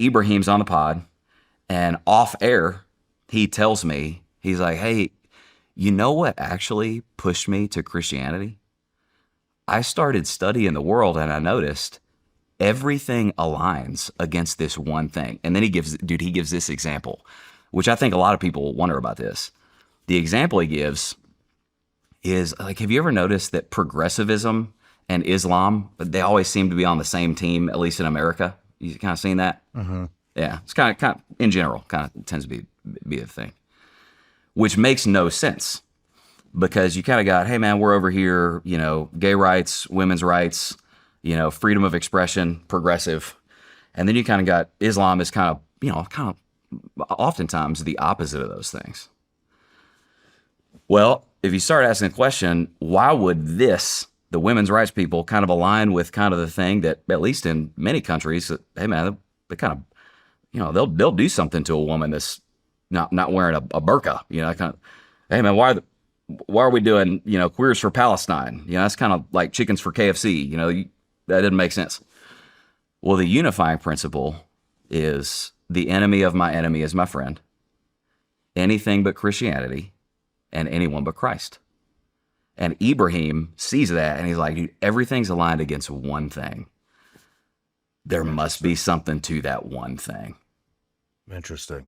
Ibrahim's on the pod, and off air, he tells me, he's like, hey, you know what actually pushed me to Christianity? I started studying the world and I noticed everything aligns against this one thing. And then he gives this example, which I think a lot of people wonder about this. The example he gives is like, have you ever noticed that progressivism and Islam, they always seem to be on the same team, at least in America? You kind of seen that? Yeah, it's kind of in general, kind of tends to be the thing, which makes no sense because you kind of got, hey man, we're over here, gay rights, women's rights, freedom of expression, progressive, and then you kind of got Islam is kind of oftentimes the opposite of those things. Well, if you start asking the question, why would the women's rights people, kind of align with kind of the thing that, at least in many countries, hey man, they kind of, they'll do something to a woman that's not wearing a burqa, kind of, hey man, why are we doing, queers for Palestine? That's kind of like chickens for KFC. That didn't make sense. Well, the unifying principle is the enemy of my enemy is my friend. Anything but Christianity and anyone but Christ. And Ibrahim sees that and he's like, dude, everything's aligned against one thing. There must be something to that one thing. Interesting.